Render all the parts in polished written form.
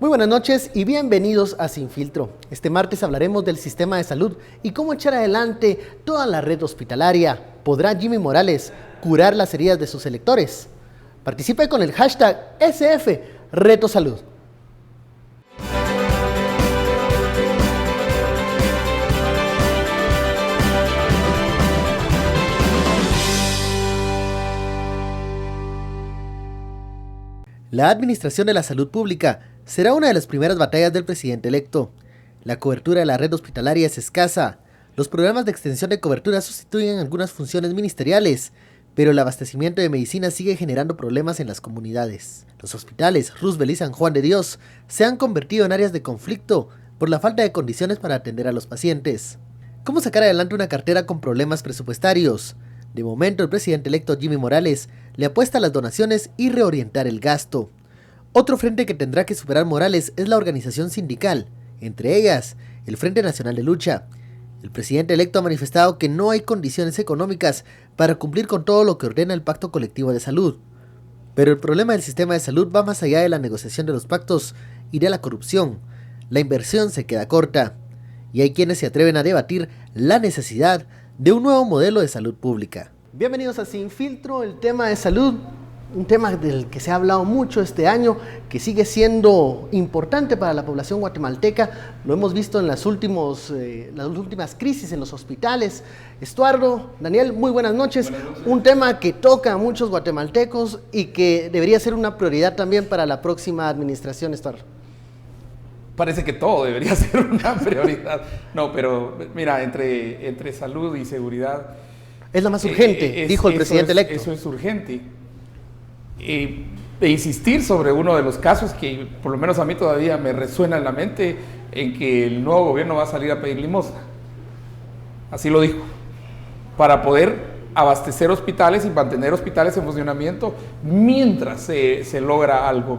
Muy buenas noches y bienvenidos a Sin Filtro. Este martes hablaremos del sistema de salud y cómo echar adelante toda la red hospitalaria. ¿Podrá Jimmy Morales curar las heridas de sus electores? Participe con el hashtag #RetoSalud. La administración de la salud pública será una de las primeras batallas del presidente electo. La cobertura de la red hospitalaria es escasa. Los programas de extensión de cobertura sustituyen algunas funciones ministeriales, pero el abastecimiento de medicina sigue generando problemas en las comunidades. Los hospitales Roosevelt y San Juan de Dios se han convertido en áreas de conflicto por la falta de condiciones para atender a los pacientes. ¿Cómo sacar adelante una cartera con problemas presupuestarios? De momento, el presidente electo Jimmy Morales le apuesta a las donaciones y reorientar el gasto. Otro frente que tendrá que superar Morales es la organización sindical, entre ellas el Frente Nacional de Lucha. El presidente electo ha manifestado que no hay condiciones económicas para cumplir con todo lo que ordena el Pacto Colectivo de Salud. Pero el problema del sistema de salud va más allá de la negociación de los pactos y de la corrupción. La inversión se queda corta, y hay quienes se atreven a debatir la necesidad de un nuevo modelo de salud pública. Bienvenidos a Sin Filtro, el tema de salud, un tema del que se ha hablado mucho este año, que sigue siendo importante para la población guatemalteca. Lo hemos visto en las últimas crisis en los hospitales. Estuardo, Daniel, muy buenas noches. Un tema que toca a muchos guatemaltecos y que debería ser una prioridad también para la próxima administración, Estuardo. Parece que todo debería ser una prioridad. No, pero mira, entre salud y seguridad... Es la más urgente, dijo el presidente electo. Eso es urgente. De insistir sobre uno de los casos que por lo menos a mí todavía me resuena en la mente, en que el nuevo gobierno va a salir a pedir limosna. Así lo dijo. Para poder abastecer hospitales y mantener hospitales en funcionamiento mientras se logra algo.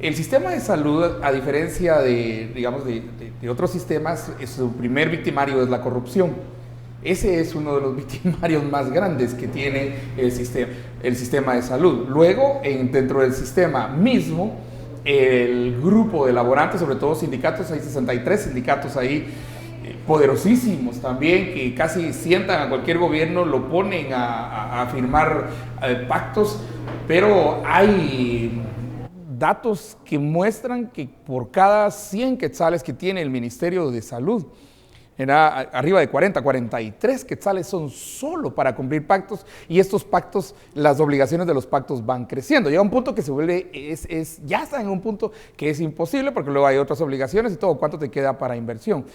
El sistema de salud, a diferencia de otros sistemas, su primer victimario es la corrupción. Ese es uno de los victimarios más grandes que tiene el sistema de salud. Luego, dentro del sistema mismo, el grupo de laborantes, sobre todo sindicatos, hay 63 sindicatos ahí, poderosísimos también, que casi sientan a cualquier gobierno, lo ponen a firmar pactos, pero hay datos que muestran que por cada 100 quetzales que tiene el Ministerio de Salud, era arriba de 43 quetzales son solo para cumplir pactos, y estos pactos, las obligaciones de los pactos van creciendo. Llega un punto que se vuelve, ya está en un punto que es imposible, porque luego hay otras obligaciones y todo, ¿cuánto te queda para inversión?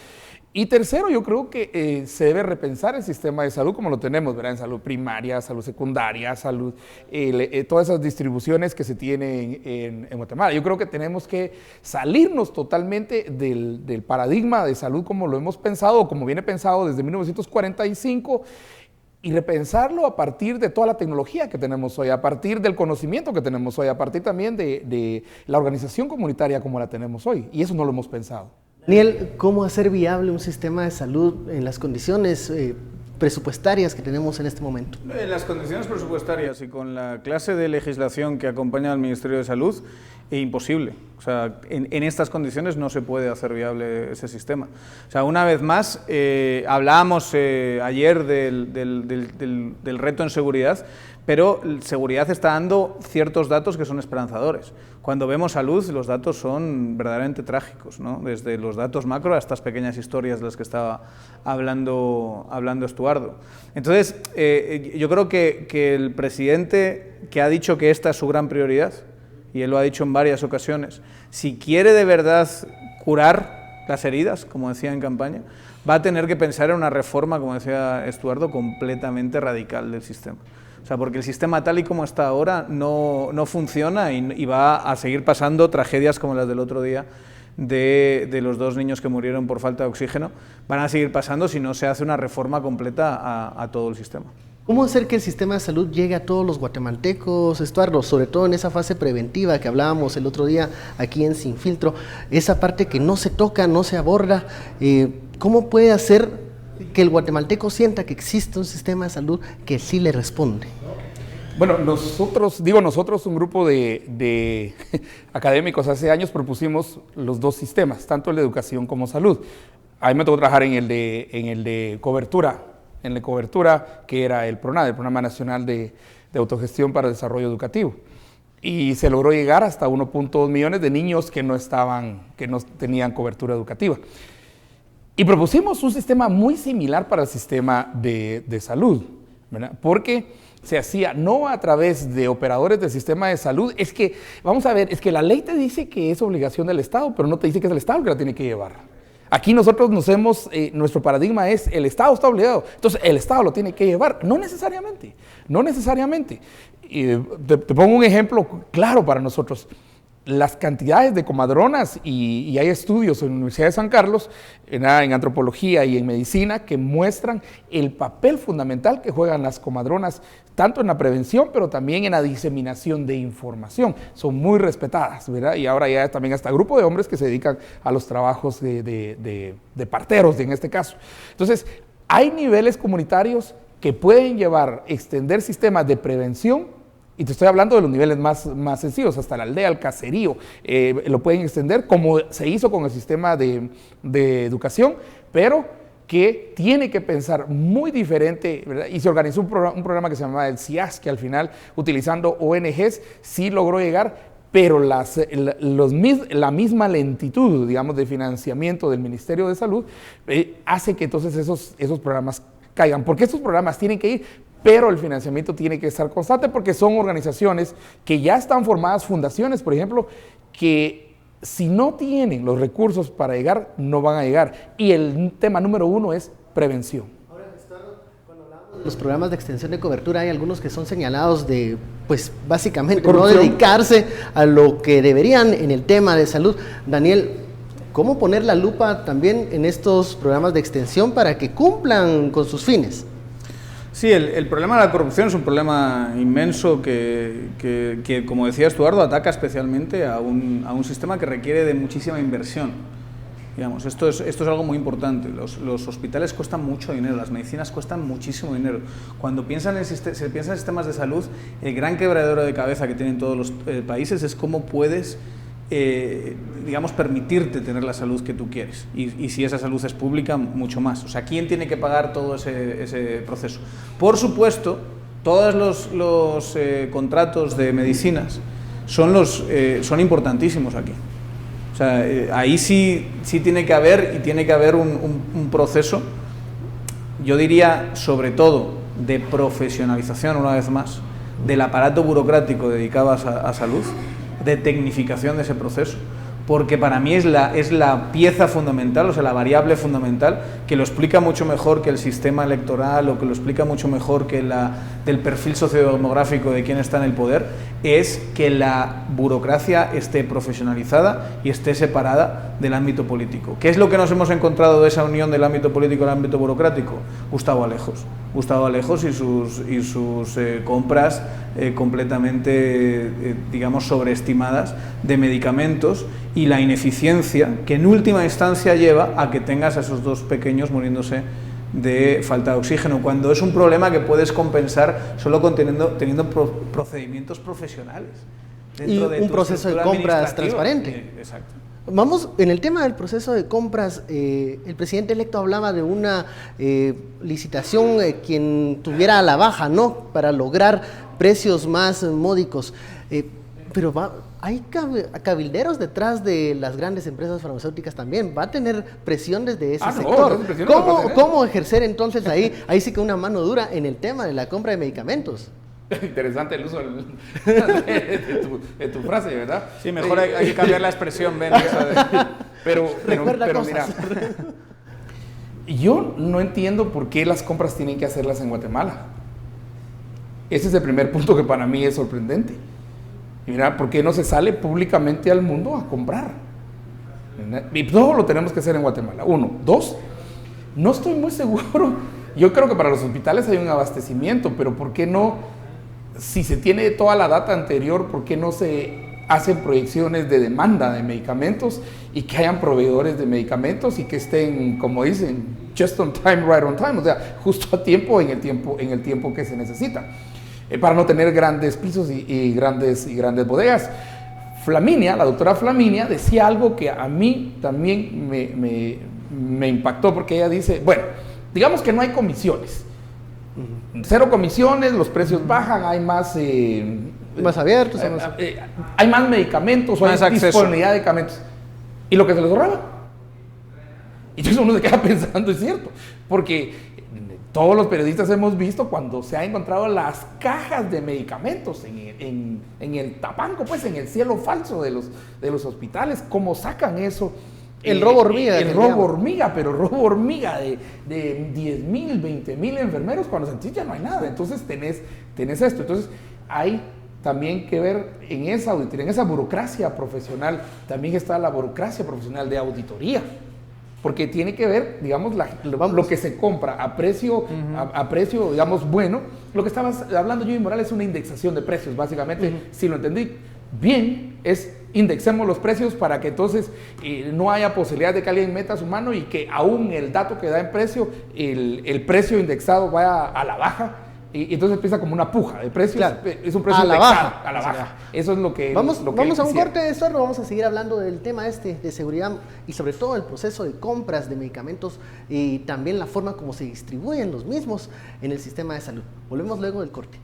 Y tercero, yo creo que se debe repensar el sistema de salud como lo tenemos, ¿verdad? En salud primaria, salud secundaria, salud, todas esas distribuciones que se tienen en Guatemala. Yo creo que tenemos que salirnos totalmente del paradigma de salud como lo hemos pensado, o como viene pensado desde 1945, y repensarlo a partir de toda la tecnología que tenemos hoy, a partir del conocimiento que tenemos hoy, a partir también de la organización comunitaria como la tenemos hoy, y eso no lo hemos pensado. Daniel, ¿cómo hacer viable un sistema de salud en las condiciones presupuestarias que tenemos en este momento? En las condiciones presupuestarias y con la clase de legislación que acompaña al Ministerio de Salud, es imposible. O sea, en estas condiciones no se puede hacer viable ese sistema. O sea, una vez más, hablábamos ayer del reto en seguridad, pero seguridad está dando ciertos datos que son esperanzadores. Cuando vemos salud, los datos son verdaderamente trágicos, ¿no? Desde los datos macro a estas pequeñas historias de las que estaba hablando Estuardo. Entonces, yo creo que el presidente, que ha dicho que esta es su gran prioridad, y él lo ha dicho en varias ocasiones, si quiere de verdad curar las heridas, como decía en campaña, va a tener que pensar en una reforma, como decía Estuardo, completamente radical del sistema. O sea, porque el sistema tal y como está ahora no funciona y va a seguir pasando tragedias como las del otro día de los 2 niños que murieron por falta de oxígeno. Van a seguir pasando si no se hace una reforma completa a todo el sistema. ¿Cómo hacer que el sistema de salud llegue a todos los guatemaltecos, Estuardo? Sobre todo en esa fase preventiva que hablábamos el otro día aquí en Sin Filtro, esa parte que no se toca, no se aborda. ¿Cómo puede hacer que el guatemalteco sienta que existe un sistema de salud que sí le responde? Bueno, nosotros, un grupo de académicos hace años propusimos los dos sistemas, tanto el de educación como salud. A mí me tocó trabajar en el de cobertura, que era el PRONAD, el Programa Nacional de Autogestión para el Desarrollo Educativo. Y se logró llegar hasta 1.2 millones de niños que no tenían cobertura educativa. Y propusimos un sistema muy similar para el sistema de salud, ¿verdad? Porque se hacía no a través de operadores del sistema de salud. Es que, vamos a ver, es que la ley te dice que es obligación del Estado, pero no te dice que es el Estado el que la tiene que llevar. Aquí nosotros nuestro paradigma es el Estado está obligado, entonces el Estado lo tiene que llevar. No necesariamente. Te pongo un ejemplo claro para nosotros. Las cantidades de comadronas, y hay estudios en la Universidad de San Carlos, en antropología y en medicina, que muestran el papel fundamental que juegan las comadronas, tanto en la prevención, pero también en la diseminación de información. Son muy respetadas, ¿verdad? Y ahora ya también hasta grupo de hombres que se dedican a los trabajos de parteros, en este caso. Entonces, hay niveles comunitarios que pueden extender sistemas de prevención. Y te estoy hablando de los niveles más sencillos, hasta la aldea, el caserío, lo pueden extender como se hizo con el sistema de educación, pero que tiene que pensar muy diferente, ¿verdad? Y se organizó un programa que se llamaba el CIAS, que al final, utilizando ONGs, sí logró llegar, pero la misma lentitud, digamos, de financiamiento del Ministerio de Salud hace que entonces esos programas caigan, porque estos programas tienen que ir, pero el financiamiento tiene que estar constante porque son organizaciones que ya están formadas, fundaciones, por ejemplo, que si no tienen los recursos para llegar, no van a llegar. Y el tema número 1 es prevención. Ahora, cuando hablamos de los programas de extensión de cobertura, hay algunos que son señalados de, pues, básicamente no dedicarse a lo que deberían en el tema de salud. Daniel, ¿cómo poner la lupa también en estos programas de extensión para que cumplan con sus fines? Sí, el problema de la corrupción es un problema inmenso que, como decía Estuardo, ataca especialmente a un sistema que requiere de muchísima inversión. Digamos, esto es algo muy importante. Los hospitales cuestan mucho dinero, las medicinas cuestan muchísimo dinero. Cuando se piensa en sistemas de salud, el gran quebradero de cabeza que tienen todos los países es cómo puedes digamos, permitirte tener la salud que tú quieres y si esa salud es pública, mucho más. O sea, ¿quién tiene que pagar todo ese proceso? Por supuesto, todos los contratos de medicinas son importantísimos aquí. O sea, ahí sí tiene que haber un proceso, yo diría, sobre todo, de profesionalización, una vez más, del aparato burocrático dedicado a salud, de tecnificación de ese proceso, porque para mí es la pieza fundamental, o sea, la variable fundamental, que lo explica mucho mejor que el sistema electoral o que lo explica mucho mejor que del perfil sociodemográfico de quién está en el poder, es que la burocracia esté profesionalizada y esté separada del ámbito político. ¿Qué es lo que nos hemos encontrado de esa unión del ámbito político y el ámbito burocrático? Gustavo Alejos y sus compras completamente, digamos, sobreestimadas de medicamentos y la ineficiencia que en última instancia lleva a que tengas a esos dos pequeños muriéndose de falta de oxígeno, cuando es un problema que puedes compensar solo teniendo procedimientos profesionales. Dentro de un proceso de compras transparente. Exacto. Vamos, en el tema del proceso de compras, el presidente electo hablaba de una licitación quien tuviera a la baja, ¿no?, para lograr precios más módicos. Pero hay cabilderos detrás de las grandes empresas farmacéuticas también. Va a tener presión desde ese sector. ¿Cómo ejercer entonces ahí sí que una mano dura en el tema de la compra de medicamentos? Interesante el uso de tu frase, ¿verdad? Sí, mejor hay que cambiar la expresión, Ben. Pero mira, yo no entiendo por qué las compras tienen que hacerlas en Guatemala. Ese es el primer punto que para mí es sorprendente. Mira, ¿por qué no se sale públicamente al mundo a comprar? Y todo lo tenemos que hacer en Guatemala. 1. 2, no estoy muy seguro. Yo creo que para los hospitales hay un abastecimiento, pero ¿por qué no? Si se tiene toda la data anterior, ¿por qué no se hacen proyecciones de demanda de medicamentos y que hayan proveedores de medicamentos y que estén, como dicen, just on time, right on time, o sea, justo a tiempo, en el tiempo que se necesita? para no tener grandes pisos y grandes bodegas. Flaminia, la doctora Flaminia, decía algo que a mí también me impactó, porque ella dice, bueno, digamos que no hay comisiones, 0 comisiones, los precios bajan, hay más... más abiertos. hay más medicamentos, o más hay acceso. disponibilidad de medicamentos. ¿Y lo que se les ahorraba? Y entonces uno se queda pensando, es cierto, porque todos los periodistas hemos visto cuando se han encontrado las cajas de medicamentos en el tapanco, pues en el cielo falso de los hospitales, cómo sacan eso. El robo hormiga. El robo hormiga, pero robo hormiga de 10,000, 20,000 enfermeros, cuando en sí ya no hay nada. Entonces tenés esto. Entonces hay también que ver en esa auditoría, en esa burocracia profesional, también está la burocracia profesional de auditoría. Porque tiene que ver, digamos, lo que se compra a precio, a precio, digamos, bueno. Lo que estabas hablando, Jimmy Morales, es una indexación de precios, básicamente, si lo entendí bien, es indexemos los precios para que entonces no haya posibilidad de que alguien meta su mano y que aún el dato que da en precio, el precio indexado vaya a la baja. Y entonces empieza como una puja de precios. Claro. Es un precio A la indexado, baja. a la baja. Eso es lo que Vamos lo que a un quisiera. corte, Estuardo. Vamos a seguir hablando del tema de seguridad y sobre todo el proceso de compras de medicamentos y también la forma como se distribuyen los mismos en el sistema de salud. Volvemos luego del corte.